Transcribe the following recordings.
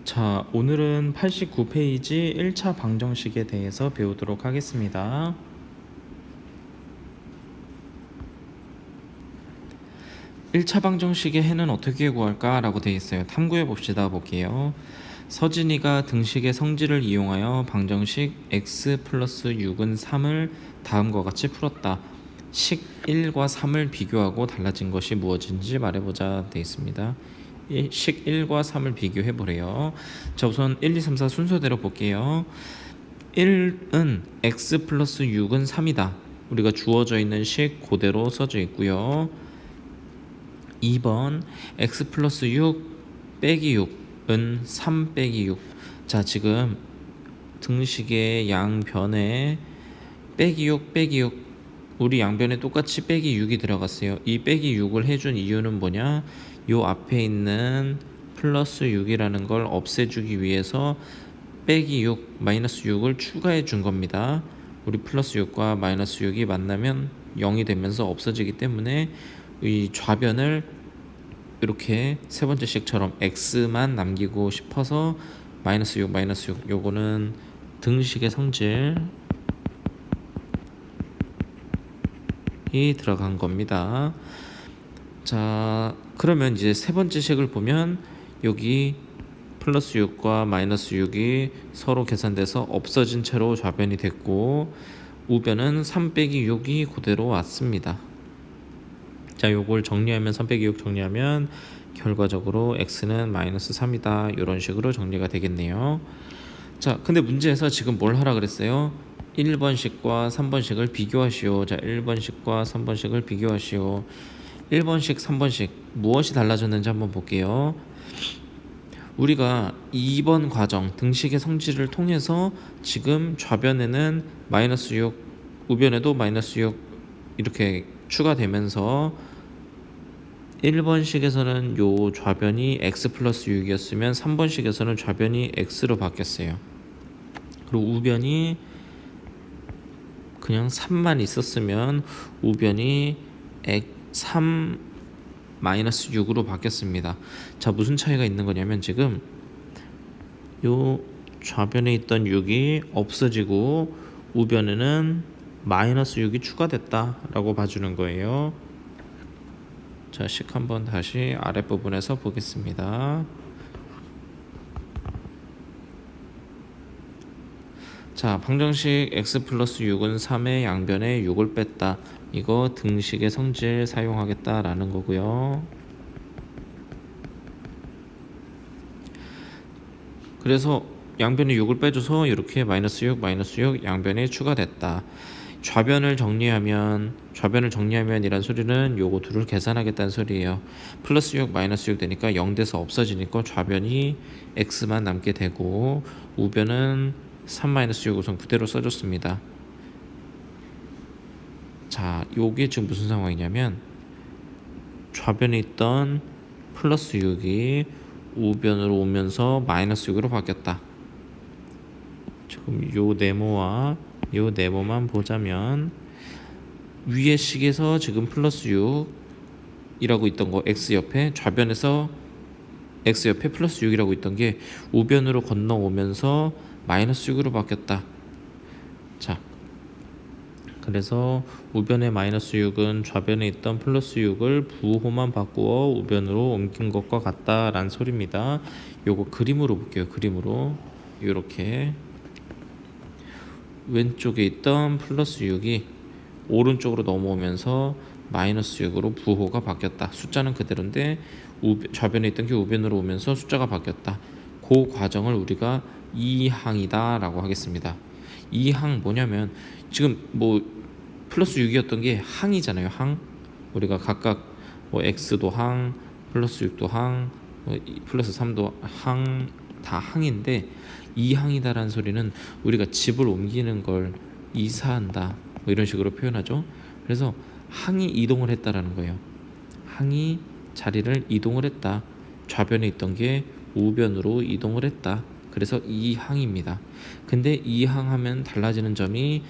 자, 오늘은 89페이지 1차 방정식에 대해서 배우도록 하겠습니다. 1차 방정식의 해는 어떻게 구할까? 라고 되어 있어요. 탐구해 봅시다. 볼게요. 서진이가 등식의 성질을 이용하여 방정식 x 플러스 6은 3을 다음과 같이 풀었다. 식 1과 3을 비교하고 달라진 것이 무엇인지 말해보자 되어 있습니다. 식 1과 3을 비교해 보래요. 자, 우선 1, 2, 3, 4 순서대로 볼게요. 1은 x 플러스 6은 3이다. 우리가 주어져 있는 식 그대로 써져 있고요. 2번 x 플러스 6 빼기 6은 3 빼기 6. 자, 지금 등식의 양변에 빼기 6 빼기 6, 우리 양변에 똑같이 빼기 6이 들어갔어요. 이 빼기 6을 해준 이유는 뭐냐? 요 앞에 있는 플러스 6이라는 걸 없애주기 위해서 빼기 6, 마이너스 6을 추가해 준 겁니다. 우리 플러스 6과 마이너스 6이 만나면 0이 되면서 없어지기 때문에 이 좌변을 이렇게 세 번째 식처럼 x만 남기고 싶어서 마이너스 6, 마이너스 6, 요거는 등식의 성질이 들어간 겁니다. 자, 그러면 이제 세 번째 식을 보면 여기 플러스 6과 마이너스 6이 서로 계산돼서 없어진 채로 좌변이 됐고, 우변은 3 빼기 6이 그대로 왔습니다. 자, 요걸 정리하면 3 빼기 6 정리하면 결과적으로 x는 마이너스 3이다. 이런 식으로 정리가 되겠네요. 자, 근데 문제에서 지금 뭘 하라 그랬어요? 1번식과 3번식을 비교하시오. 자, 1번식과 3번식을 비교하시오. 1번식, 3번식 무엇이 달라졌는지 한번 볼게요. 우리가 2번 과정 등식의 성질을 통해서 지금 좌변에는 마이너스 6, 우변에도 마이너스 6 이렇게 추가되면서 1번식에서는 요 좌변이 x 플러스 6이었으면 3번식에서는 좌변이 x로 바뀌었어요. 그리고 우변이 그냥 3만 있었으면 우변이 3 마이너스 6으로 바뀌었습니다. 자, 무슨 차이가 있는 거냐면 지금 요 좌변에 있던 6이 없어지고 우변에는 마이너스 6이 추가됐다 라고 봐주는 거예요. 자, 식 한번 다시 아랫부분에서 보겠습니다. 자, 방정식 x 플러스 6은 3의 양변에 6을 뺐다. 이거 등식의 성질 사용하겠다라는 거고요. 그래서 양변에 6을 빼줘서 이렇게 마이너스 6, 마이너스 6 양변에 추가됐다. 좌변을 정리하면 이란 소리는 요거 둘을 계산하겠다는 소리예요. 플러스 6, 마이너스 6 되니까 0 돼서 없어지니까 좌변이 x만 남게 되고 우변은 3 마이너스 6 우선 그대로 써줬습니다. 자, 요게 지금 무슨 상황이냐면 좌변에 있던 플러스 6이 우변으로 오면서 마이너스 6으로 바뀌었다. 지금 요 네모만 보자면 위의 식에서 지금 플러스 6이라고 있던 거 x 옆에 좌변에서 x 옆에 플러스 6이라고 있던 게 우변으로 건너오면서 마이너스 6으로 바뀌었다. 자, 그래서 우변의 마이너스 6은 좌변에 있던 플러스 6을 부호만 바꾸어 우변으로 옮긴 것과 같다라는 소리입니다. 요거 그림으로 볼게요. 그림으로 이렇게 왼쪽에 있던 플러스 6이 오른쪽으로 넘어오면서 마이너스 6으로 부호가 바뀌었다. 숫자는 그대로인데 좌변에 있던 게 우변으로 오면서 숫자가 바뀌었다. 그 과정을 우리가 2항이다 라고 하겠습니다. 2항 뭐냐면 지금 뭐 플러스 6이었던 게 항이잖아요. 항. 우리가 각각 뭐 x도 항, 플러스 6도 항, 플러스 3도 항, 다 항인데 2항이다라는 소리는 우리가 집을 옮기는 걸 이사한다 뭐 이런 식으로 표현하죠. 그래서 항이 이동을 했다라는 거예요. 항이 자리를 이동을 했다. 좌변에 있던 게 우변으로 이동을 했다. 그래서 2항입니다. 근데 2항 하면 달라지는 점이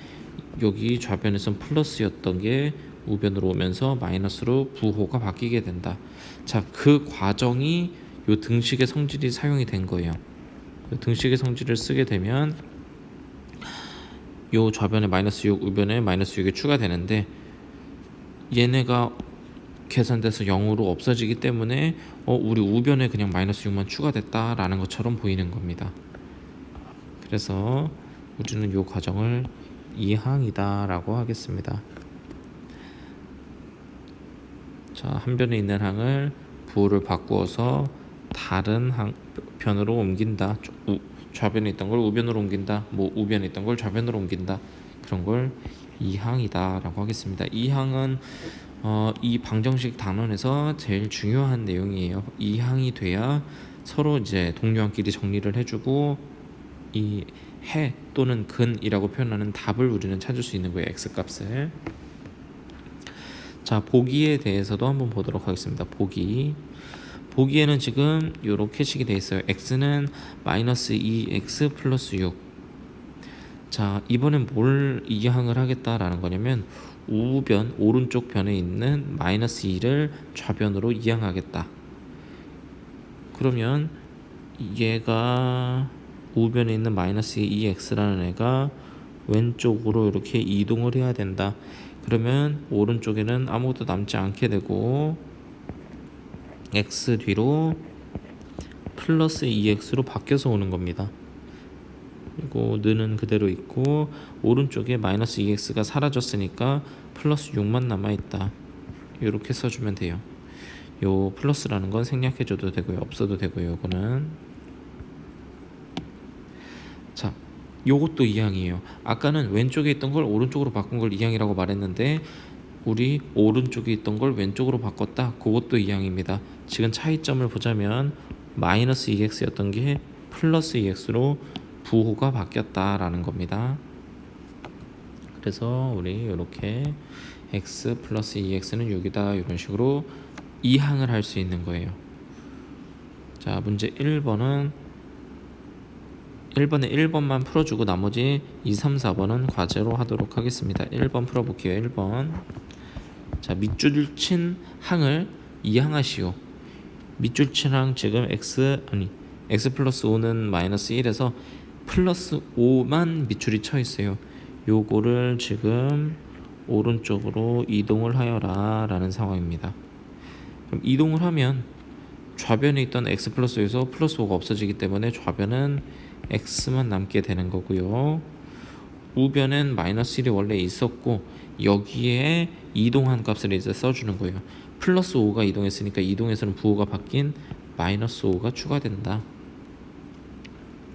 여기 좌변에선 플러스였던 게 우변으로 오면서 마이너스로 부호가 바뀌게 된다. 자, 그 과정이 요 등식의 성질이 사용이 된 거예요. 등식의 성질을 쓰게 되면 요 좌변에 마이너스 6, 우변에 마이너스 6이 추가되는데 얘네가 계산돼서 0으로 없어지기 때문에 우리 우변에 그냥 마이너스 6만 추가됐다라는 것처럼 보이는 겁니다. 그래서 우리는 요 과정을 이항이다라고 하겠습니다. 자, 한 변에 있는 항을 부호를 바꾸어서 다른 변으로 옮긴다. 좌변에 있던 걸 우변으로 옮긴다. 뭐 우변에 있던 걸 좌변으로 옮긴다. 그런 걸 이항이다라고 하겠습니다. 이항은 이 방정식 단원에서 제일 중요한 내용이에요. 이항이 돼야 서로 이제 동료항끼리 정리를 해주고 이 해 또는 근이라고 표현하는 답을 우리는 찾을 수 있는 거예요. x값을. 자, 보기에 대해서도 한번 보도록 하겠습니다. 보기에는 지금 이렇게 식이 되어 있어요. x는 마이너스 2x 플러스 6. 자, 이번엔 뭘 이항을 하겠다라는 거냐면 우변 오른쪽 변에 있는 마이너스 2를 좌변으로 이항하겠다. 그러면 얘가 우변에 있는 마이너스 2x라는 애가 왼쪽으로 이렇게 이동을 해야 된다. 그러면 오른쪽에는 아무것도 남지 않게 되고 x 뒤로 플러스 2x로 바뀌어서 오는 겁니다. 그리고 는은 그대로 있고 오른쪽에 마이너스 2x가 사라졌으니까 플러스 6만 남아있다. 이렇게 써주면 돼요. 요 플러스라는 건 생략해줘도 되고요, 없어도 되고요. 요거는 자, 요것도 이항이에요. 아까는 왼쪽에 있던 걸 오른쪽으로 바꾼 걸 이항이라고 말했는데 우리 오른쪽에 있던 걸 왼쪽으로 바꿨다. 그것도 이항입니다. 지금 차이점을 보자면 마이너스 2x였던 게 플러스 2x로 부호가 바뀌었다라는 겁니다. 그래서 우리 이렇게 x 플러스 2x는 6이다 이런 식으로 이항을 할 수 있는 거예요. 자, 문제 1번에 1번만 풀어주고 나머지 2, 3, 4번은 과제로 하도록 하겠습니다. 1번 풀어볼게요. 1번. 자, 밑줄 친 항을 이항하시오. 밑줄 친 항 지금 x 플러스 5는 마이너스 1에서 플러스 5만 밑줄이 쳐 있어요. 요거를 지금 오른쪽으로 이동을 하여라 라는 상황입니다. 그럼 이동을 하면 좌변에 있던 x 플러스 5에서 플러스 5가 없어지기 때문에 좌변은 x만 남게 되는 거고요. 우변엔 마이너스 1이 원래 있었고 여기에 이동한 값을 이제 써주는 거예요. 플러스 5가 이동했으니까 이동해서는 부호가 바뀐 마이너스 5가 추가된다.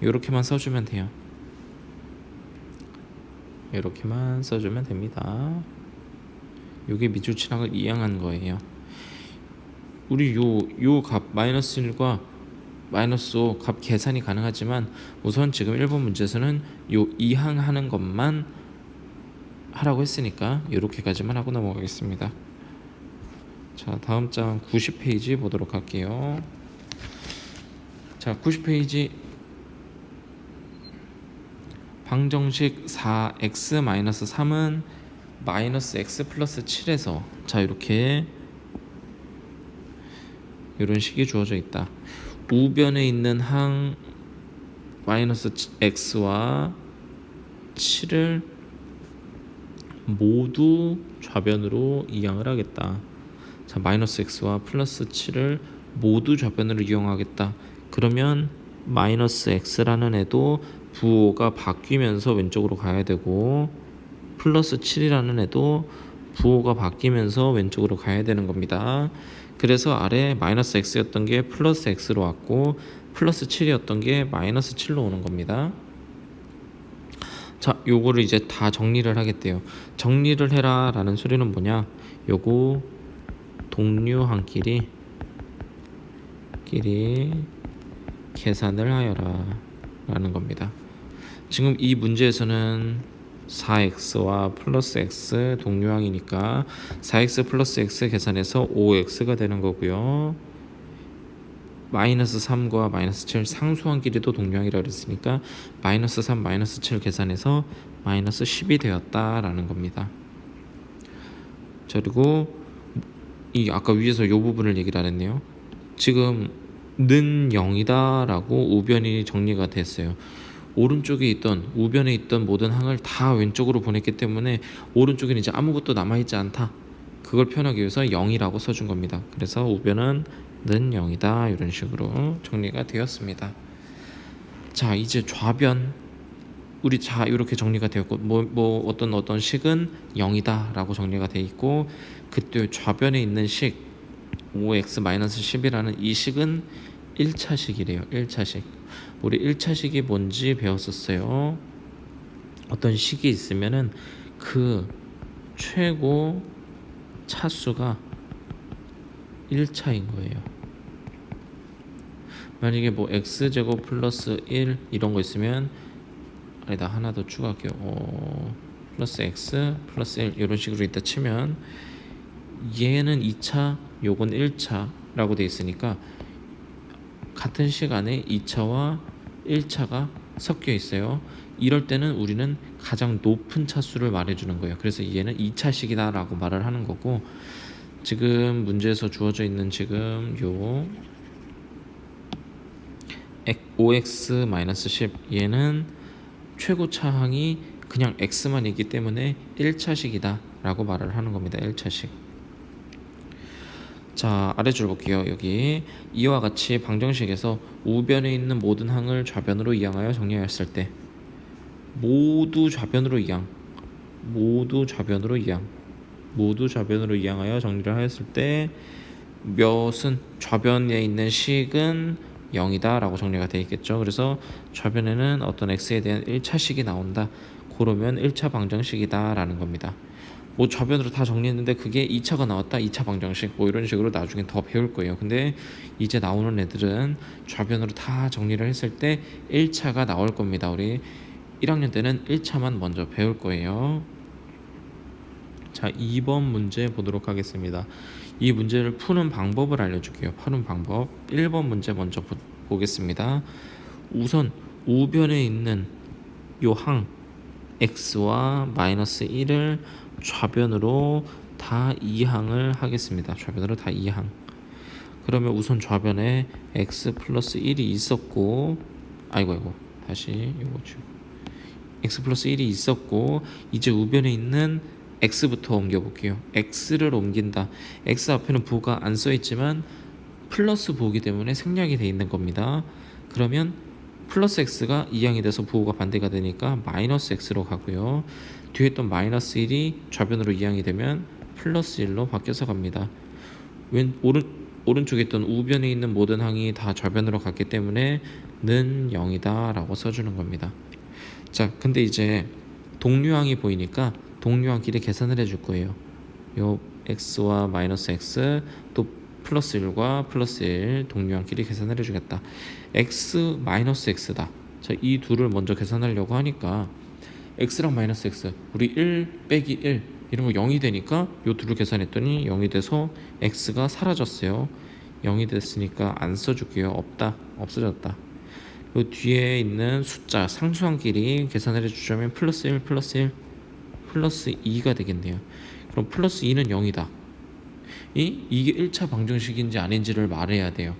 이렇게만 써주면 돼요. 이렇게만 써주면 됩니다. 이게 밑줄 친항을 이항한 거예요. 우리 요 값 마이너스 1과 마이너스 5 값 계산이 가능하지만 우선 지금 1번 문제에서는 요 이항하는 것만 하라고 했으니까 이렇게까지만 하고 넘어가겠습니다. 자, 다음 장 90페이지 보도록 할게요. 자, 90페이지 방정식 4x-3은 마이너스 x 플러스 7에서 자, 이렇게 이런 식이 주어져 있다. 우변에 있는 항 마이너스 x와 7을 모두 좌변으로 이항을 하겠다. 자, 마이너스 x와 플러스 7을 모두 좌변으로 이용하겠다. 그러면 마이너스 x라는 애도 부호가 바뀌면서 왼쪽으로 가야 되고 플러스 7이라는 애도 부호가 바뀌면서 왼쪽으로 가야 되는 겁니다. 그래서 아래 마이너스 x였던 게 플러스 x로 왔고 플러스 7이었던 게 마이너스 7로 오는 겁니다. 자, 요거를 이제 다 정리를 하겠대요. 정리를 해라 라는 소리는 뭐냐, 요거 동류항끼리 계산을 하여라 라는 겁니다. 지금 이 문제에서는 4x와 플러스 x 동류항이니까 4x 플러스 x 계산해서 5x가 되는 거고요. 마이너스 3과 마이너스 7 상수항끼리도 동류항이라고 그랬으니까 마이너스 3 마이너스 7 계산해서 마이너스 10이 되었다라는 겁니다. 자, 그리고 이 아까 위에서 요 부분을 얘기를 안 했네요. 지금 는 0이다 라고 우변이 정리가 됐어요. 오른쪽에 있던 우변에 있던 모든 항을 다 왼쪽으로 보냈기 때문에 오른쪽에는 이제 아무것도 남아있지 않다. 그걸 표현하기 위해서 0이라고 써준 겁니다. 그래서 우변은 는 0이다 이런 식으로 정리가 되었습니다. 자, 이제 좌변 우리 자 이렇게 정리가 되었고 뭐 어떤 식은 0이다 라고 정리가 돼 있고, 그때 좌변에 있는 식 5x-10이라는 이 식은 1차식이래요. 1차식. 우리 1차식이 뭔지 배웠었어요. 어떤 식이 있으면은 그 최고 차수가 1차인 거예요. 만약에 뭐 x제곱 플러스 1 이런 거 있으면, 아니다, 하나 더 추가할게요. 플러스 x 플러스 1 이런 식으로 있다 치면 얘는 2차 요건 1차라고 돼 있으니까 같은 시간에 2차와 1차가 섞여 있어요. 이럴 때는 우리는 가장 높은 차수를 말해주는 거예요. 그래서 얘는 2차식이다 라고 말을 하는 거고, 지금 문제에서 주어져 있는 지금 요 5x-10 얘는 최고차 항이 그냥 x만 있기 때문에 1차식이다 라고 말을 하는 겁니다. 1차식. 자, 아래줄 볼게요. 여기 이와 같이 방정식에서 우변에 있는 모든 항을 좌변으로 이항하여 정리하였을 때 모두 좌변으로 이항하여 정리를 하였을 때 몇은 좌변에 있는 식은 0이다 라고 정리가 되어 있겠죠. 그래서 좌변에는 어떤 x에 대한 1차식이 나온다. 그러면 1차 방정식이다 라는 겁니다. 뭐 좌변으로 다 정리했는데 그게 2차가 나왔다, 2차 방정식 뭐 이런 식으로 나중에 더 배울 거예요. 근데 이제 나오는 애들은 좌변으로 다 정리를 했을 때 1차가 나올 겁니다. 우리 1학년 때는 1차만 먼저 배울 거예요. 자, 2번 문제 보도록 하겠습니다. 이 문제를 푸는 방법을 알려줄게요. 푸는 방법. 1번 문제 먼저 보겠습니다. 우선 우변에 있는 요 항 x와 마이너스 1을 좌변으로 다 이항을 하겠습니다. 좌변으로 다 이항. 그러면 우선 좌변에 x 플러스 1이 있었고, 다시 이거 x 플러스 1이 있었고, 이제 우변에 있는 x부터 옮겨볼게요. x를 옮긴다. x 앞에는 부호가 안 써있지만 플러스 부호기 때문에 생략이 돼 있는 겁니다. 그러면 플러스 x가 이항이 돼서 부호가 반대가 되니까 마이너스 x로 가고요. 뒤에 있던 마이너스 1이 좌변으로 이항이 되면 플러스 1로 바뀌어서 갑니다. 오른쪽에 있던 우변에 있는 모든 항이 다 좌변으로 갔기 때문에 는 0이다 라고 써주는 겁니다. 자, 근데 이제 동류항이 보이니까 동류항끼리 계산을 해줄 거예요. 요 x와 마이너스 x 또 플러스 1과 플러스 1 동류항끼리 계산을 해주겠다. x 마이너스 x다. 자, 이 둘을 먼저 계산하려고 하니까 x랑 마이너스 x 우리 1 빼기 1 이런 거 0이 되니까 요 둘을 계산했더니 0이 돼서 x가 사라졌어요. 0이 됐으니까 안 써줄게요. 없어졌다. 요 뒤에 있는 숫자 상수항끼리 계산을 해주자면 플러스 1 플러스 1 플러스 2가 되겠네요. 그럼 플러스 2는 0이다. 이게 1차 방정식인지 아닌지를 말해야 돼요.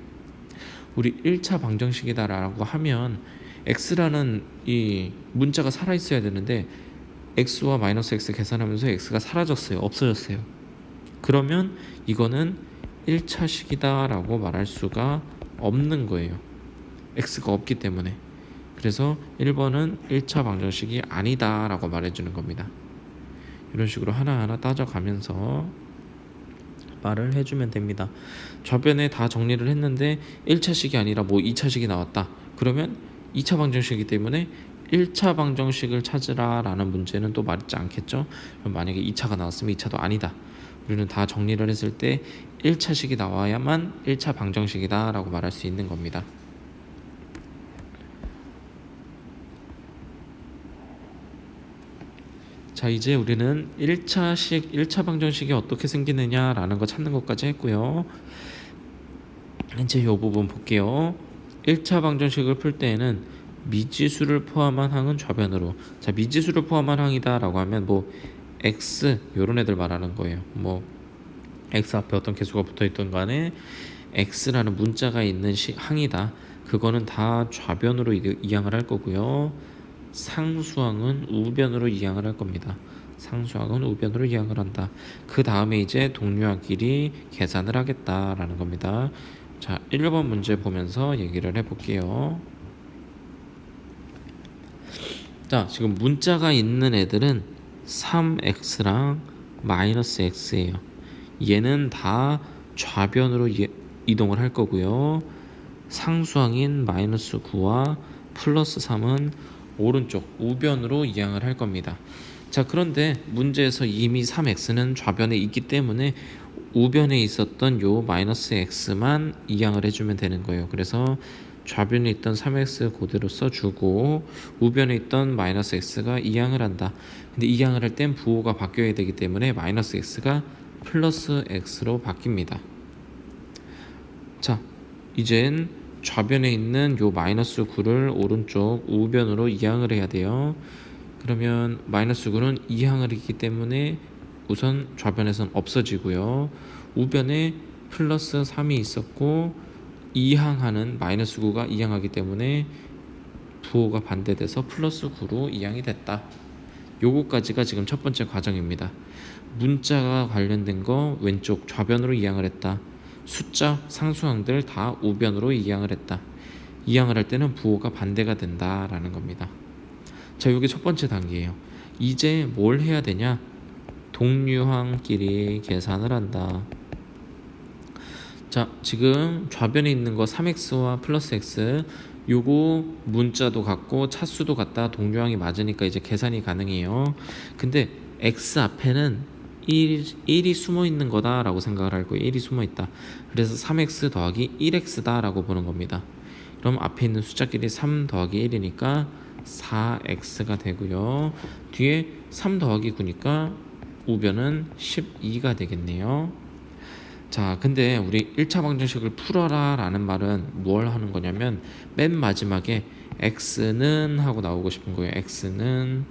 우리 1차 방정식이다 라고 하면 x라는 이 문자가 살아있어야 되는데 x와 마이너스 x 계산하면서 x가 사라졌어요. 없어졌어요. 그러면 이거는 1차식이다 라고 말할 수가 없는 거예요. x가 없기 때문에. 그래서 1번은 1차 방정식이 아니다 라고 말해주는 겁니다. 이런 식으로 하나하나 따져가면서 말을 해주면 됩니다. 좌변에 다 정리를 했는데 1차식이 아니라 뭐 2차식이 나왔다. 그러면 2차 방정식이기 때문에 1차 방정식을 찾으라 라는 문제는 또 맞지 않겠죠. 그럼 만약에 2차가 나왔으면 2차도 아니다. 우리는 다 정리를 했을 때 1차식이 나와야만 1차 방정식이다 라고 말할 수 있는 겁니다. 자, 이제 우리는 1차 방정식이 어떻게 생기느냐라는 거 찾는 것까지 했고요. 이제 이 부분 볼게요. 1차 방정식을 풀 때에는 미지수를 포함한 항은 좌변으로. 자, 미지수를 포함한 항이다라고 하면 뭐 x 요런 애들 말하는 거예요. 뭐 x 앞에 어떤 개수가 붙어있던 간에 x라는 문자가 있는 항이다. 그거는 다 좌변으로 이항을 할 거고요. 상수항은 우변으로 이항을 할 겁니다. 상수항은 우변으로 이항을 한다. 그 다음에 이제 동류항끼리 계산을 하겠다라는 겁니다. 자, 1번 문제 보면서 얘기를 해볼게요. 자, 지금 문자가 있는 애들은 3x랑 마이너스 x예요. 얘는 다 좌변으로 이동을 할 거고요. 상수항인 마이너스 9와 플러스 3은 오른쪽 우변으로 이항을 할 겁니다. 자, 그런데 문제에서 이미 3x는 좌변에 있기 때문에 우변에 있었던 요 마이너스 x만 이항을 해주면 되는 거예요. 그래서 좌변에 있던 3x 그대로 써주고 우변에 있던 마이너스 x가 이항을 한다. 근데 이항을 할 땐 부호가 바뀌어야 되기 때문에 마이너스 x가 플러스 x로 바뀝니다. 자, 이젠 좌변에 있는 요 마이너스 9를 오른쪽 우변으로 이항을 해야 돼요. 그러면 마이너스 9는 이항을 했기 때문에 우선 좌변에선 없어지고요. 우변에 플러스 3이 있었고 이항하는 마이너스 9가 이항하기 때문에 부호가 반대돼서 플러스 9로 이항이 됐다. 요거까지가 지금 첫 번째 과정입니다. 문자가 관련된 거 왼쪽 좌변으로 이항을 했다. 숫자 상수항들 다 우변으로 이항을 했다. 이항을 할 때는 부호가 반대가 된다라는 겁니다. 자, 이게 첫 번째 단계예요. 이제 뭘 해야 되냐? 동류항끼리 계산을 한다. 자, 지금 좌변에 있는 거 3x와 플러스 x 요거 문자도 같고 차수도 같다. 동류항이 맞으니까 이제 계산이 가능해요. 근데 x 앞에는 1이 숨어 있는 거다 라고 생각을 할 거예요. 1이 숨어 있다. 그래서 3x 더하기 1x다 라고 보는 겁니다. 그럼 앞에 있는 숫자끼리 3 더하기 1이니까 4x가 되고요. 뒤에 3 더하기 9니까 우변은 12가 되겠네요. 자, 근데 우리 1차 방정식을 풀어라 라는 말은 뭘 하는 거냐면 맨 마지막에 x는 하고 나오고 싶은 거예요. x는.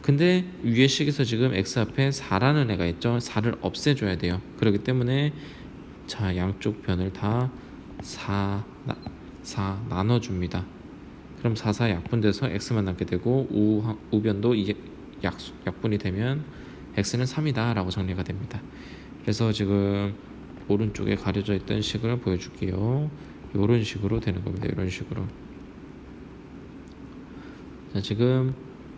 근데 위의 식에서 지금 x 앞에 4라는 애가 있죠. 4를 없애줘야 돼요. 그렇기 때문에 자, 양쪽 변을 다 4 나눠줍니다. 그럼 4, 4 약분돼서 x만 남게 되고 우변도 이게 약분이 되면 x는 3이다 라고 정리가 됩니다. 그래서 지금 오른쪽에 가려져 있던 식을 보여줄게요. 이런 식으로 되는 겁니다. 이런 식으로. 자, 지금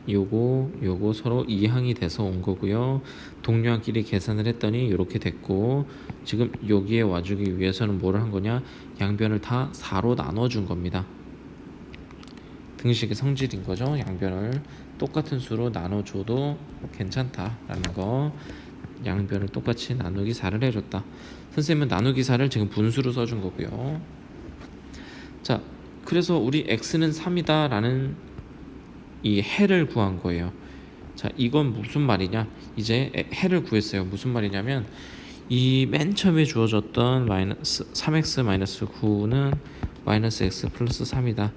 요거 서로 이항이 돼서 온 거고요. 동류항끼리 계산을 했더니 이렇게 됐고, 지금 여기에 와주기 위해서는 뭐를 한 거냐? 양변을 다 4로 나눠준 겁니다. 등식의 성질인 거죠. 양변을 똑같은 수로 나눠줘도 괜찮다라는 거. 양변을 똑같이 나누기 4를 해줬다. 선생님은 나누기 4를 지금 분수로 써준 거고요. 자, 그래서 우리 x는 3이다 라는 이 해를 구한 거예요. 자, 이건 무슨 말이냐? 이제 해를 구했어요. 무슨 말이냐면 이 맨 처음에 주어졌던 마이너스 3x 마이너스 9는 마이너스 x 플러스 3이다.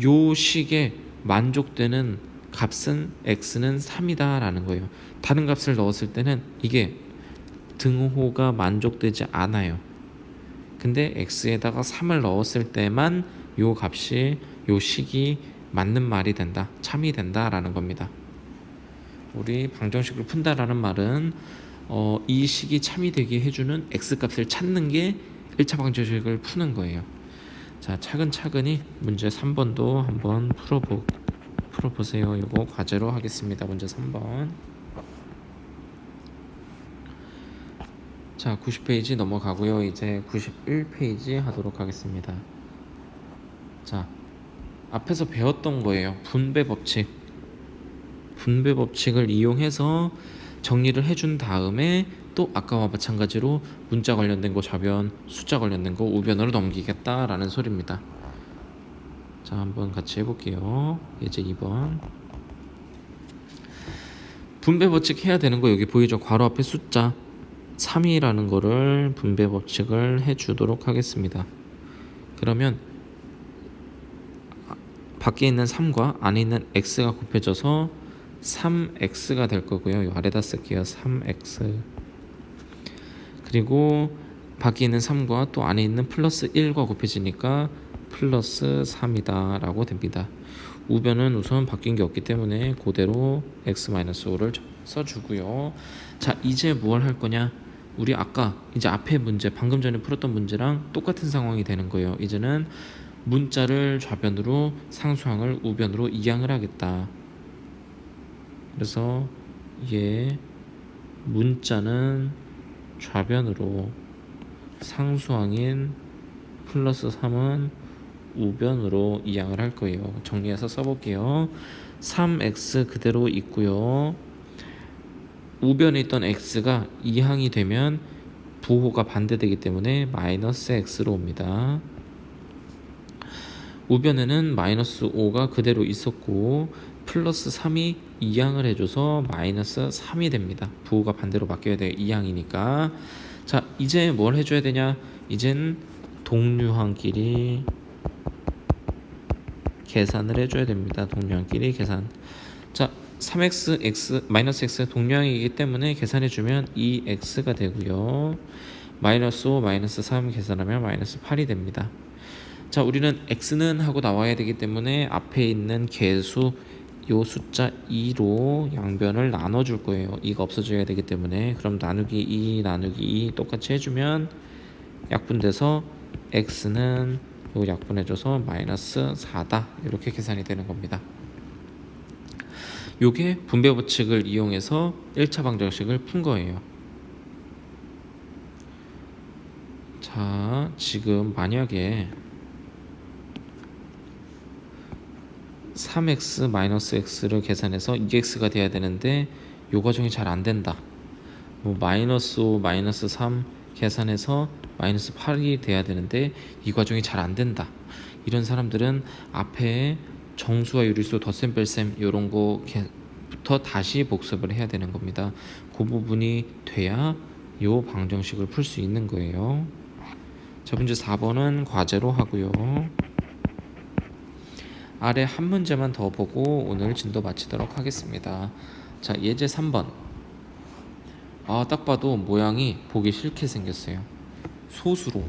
요 식에 만족되는 값은 x는 3이다 라는 거예요. 다른 값을 넣었을 때는 이게 등호가 만족되지 않아요. 근데 x에다가 3을 넣었을 때만 요 값이 요 식이 맞는 말이 된다, 참이 된다라는 겁니다. 우리 방정식을 푼다라는 말은 이 식이 참이 되게 해주는 x값을 찾는 게 1차 방정식을 푸는 거예요. 자, 차근차근히 문제 3번도 한번 풀어보세요. 이거 과제로 하겠습니다. 문제 3번. 자, 90페이지 넘어가고요. 이제 91페이지 하도록 하겠습니다. 자, 앞에서 배웠던 거예요. 분배 법칙. 분배 법칙을 이용해서 정리를 해준 다음에 또 아까와 마찬가지로 문자 관련된 거 좌변, 숫자 관련된 거 우변으로 넘기겠다라는 소리입니다. 자, 한번 같이 해볼게요. 예제 2번. 분배 법칙 해야 되는 거 여기 보이죠? 괄호 앞에 숫자 3이라는 거를 분배 법칙을 해주도록 하겠습니다. 그러면 밖에 있는 3과 안에 있는 x가 곱해져서 3x가 될 거고요. 이 아래다 쓸게요. 3x. 그리고 밖에 있는 3과 또 안에 있는 플러스 1과 곱해지니까 플러스 3이다 라고 됩니다. 우변은 우선 바뀐 게 없기 때문에 그대로 x-5를 써주고요. 자, 이제 뭘 할 거냐? 우리 아까 이제 앞에 문제, 방금 전에 풀었던 문제랑 똑같은 상황이 되는 거예요. 이제는 문자를 좌변으로, 상수항을 우변으로 이항을 하겠다. 그래서 문자는 좌변으로, 상수항인 플러스 3은 우변으로 이항을 할 거예요. 정리해서 써볼게요. 3x 그대로 있고요. 우변에 있던 x가 이항이 되면 부호가 반대되기 때문에 마이너스 x로 옵니다. 우변에는 마이너스 5가 그대로 있었고 플러스 3이 이항을 해줘서 마이너스 3이 됩니다. 부호가 반대로 바뀌어야 돼요. 이항이니까. 자, 이제 뭘 해줘야 되냐? 이젠 동류항끼리 계산을 해줘야 됩니다. 동류항끼리 계산. 자, 3x, x, 마이너스 x 동류항이기 때문에 계산해주면 2x가 되고요. 마이너스 5, 마이너스 3 계산하면 마이너스 8이 됩니다. 자, 우리는 x는 하고 나와야 되기 때문에 앞에 있는 개수 요 숫자 2로 양변을 나눠줄 거예요. 2가 없어져야 되기 때문에. 그럼 나누기 2 나누기 2 똑같이 해주면 약분돼서 x는 요 약분해줘서 마이너스 4다 이렇게 계산이 되는 겁니다. 요게 분배 법칙을 이용해서 1차 방정식을 푼 거예요. 자, 지금 만약에 3x-x를 계산해서 2x가 돼야 되는데 요 과정이 잘 안 된다. 뭐 마이너스 5, 마이너스 3 계산해서 마이너스 8이 돼야 되는데 이 과정이 잘 안 된다. 이런 사람들은 앞에 정수와 유리수, 덧셈, 뺄셈 이런 거부터 다시 복습을 해야 되는 겁니다. 그 부분이 돼야 요 방정식을 풀 수 있는 거예요. 자, 문제 4번은 과제로 하고요. 아래 한 문제만 더 보고 오늘 진도 마치도록 하겠습니다. 자, 예제 3번. 딱 봐도 모양이 보기 싫게 생겼어요. 소수로.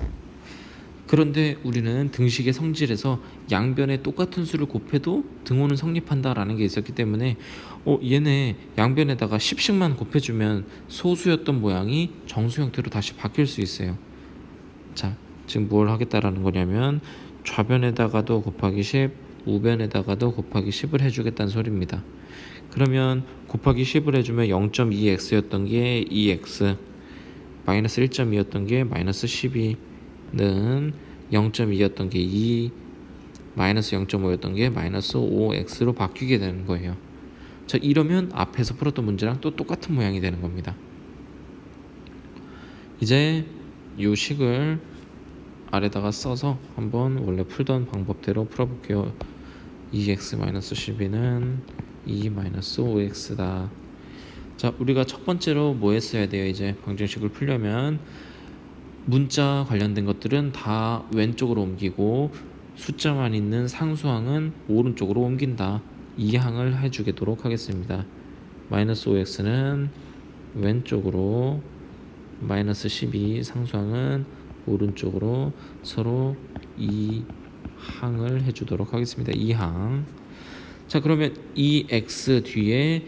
그런데 우리는 등식의 성질에서 양변에 똑같은 수를 곱해도 등호는 성립한다라는 게 있었기 때문에 얘네 양변에다가 10씩만 곱해주면 소수였던 모양이 정수 형태로 다시 바뀔 수 있어요. 자, 지금 뭘 하겠다라는 거냐면 좌변에다가도 곱하기 10, 우변에다가도 곱하기 10을 해주겠다는 소리입니다. 그러면 곱하기 10을 해주면 0.2x였던 게 2x, 마이너스 1.2였던 게 마이너스 12는 0.2였던 게 2, 마이너스 0.5였던 게 마이너스 5x로 바뀌게 되는 거예요. 자, 이러면 앞에서 풀었던 문제랑 또 똑같은 모양이 되는 겁니다. 이제 이 식을 아래다가 써서 한번 원래 풀던 방법대로 풀어볼게요. 2x-12는 2-5x다. 자, 우리가 첫 번째로 뭐 했어야 돼요? 이제 방정식을 풀려면 문자 관련된 것들은 다 왼쪽으로 옮기고 숫자만 있는 상수항은 오른쪽으로 옮긴다. 이 항을 해주도록 하겠습니다. 마이너스 5x는 왼쪽으로, 마이너스 12 상수항은 오른쪽으로 서로 이 항을 해주도록 하겠습니다. 이 항. 자, 그러면 이 x 뒤에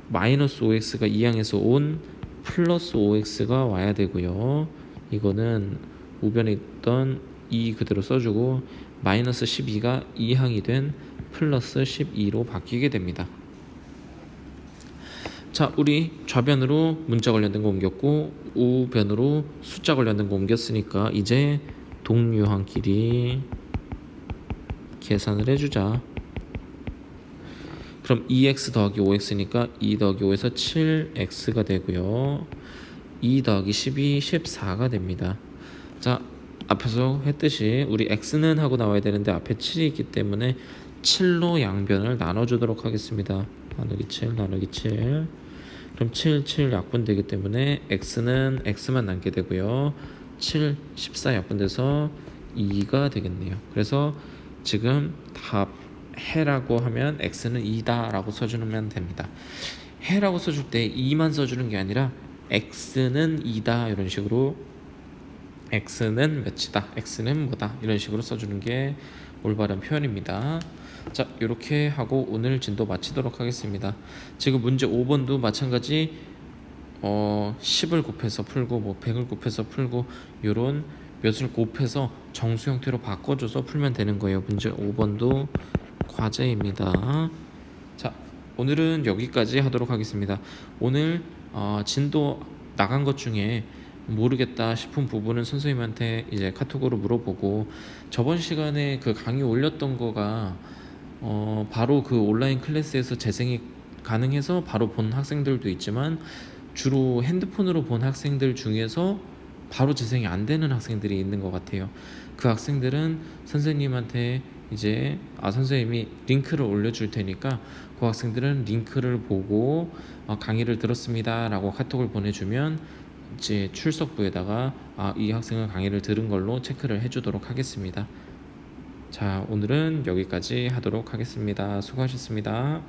마이너스 5x가 이 항에서 온 플러스 5x가 와야 되고요. 이거는 우변에 있던 2 그대로 써주고 마이너스 12가 이 항이 된 플러스 12로 바뀌게 됩니다. 자, 우리 좌변으로 문자 관련된 거 옮겼고 우변으로 숫자 관련된 거 옮겼으니까 이제 동류항끼리 계산을 해주자. 그럼 2x 더하기 5x니까 2 더하기 5에서 7x가 되고요. 2 더하기 10이 14가 됩니다. 자, 앞에서 했듯이 우리 x는 하고 나와야 되는데 앞에 7이 있기 때문에 7로 양변을 나눠주도록 하겠습니다. 나누기 7 나누기 7. 그럼 7, 7 약분되기 때문에 x는 x만 남게 되고요. 7, 14 약분돼서 2가 되겠네요. 그래서 지금 답 해라고 하면 x는 2다 라고 써주면 됩니다. 해라고 써줄 때 2만 써주는 게 아니라 x는 2다 이런 식으로 x는 몇이다, x는 뭐다, 이런 식으로 써주는 게 올바른 표현입니다. 자, 이렇게 하고 오늘 진도 마치도록 하겠습니다. 지금 문제 5번도 마찬가지 10을 곱해서 풀고 뭐 100을 곱해서 풀고 요런 몇을 곱해서 정수 형태로 바꿔줘서 풀면 되는 거예요. 문제 5번도 과제입니다. 자, 오늘은 여기까지 하도록 하겠습니다. 오늘 진도 나간 것 중에 모르겠다 싶은 부분은 선생님한테 이제 카톡으로 물어보고, 저번 시간에 그 강의 올렸던 거가 바로 그 온라인 클래스에서 재생이 가능해서 바로 본 학생들도 있지만, 주로 핸드폰으로 본 학생들 중에서 바로 재생이 안 되는 학생들이 있는 것 같아요. 그 학생들은 선생님한테 이제 선생님이 링크를 올려줄 테니까 그 학생들은 링크를 보고 강의를 들었습니다 라고 카톡을 보내주면 이제 출석부에다가 이 학생은 강의를 들은 걸로 체크를 해주도록 하겠습니다. 자, 오늘은 여기까지 하도록 하겠습니다. 수고하셨습니다.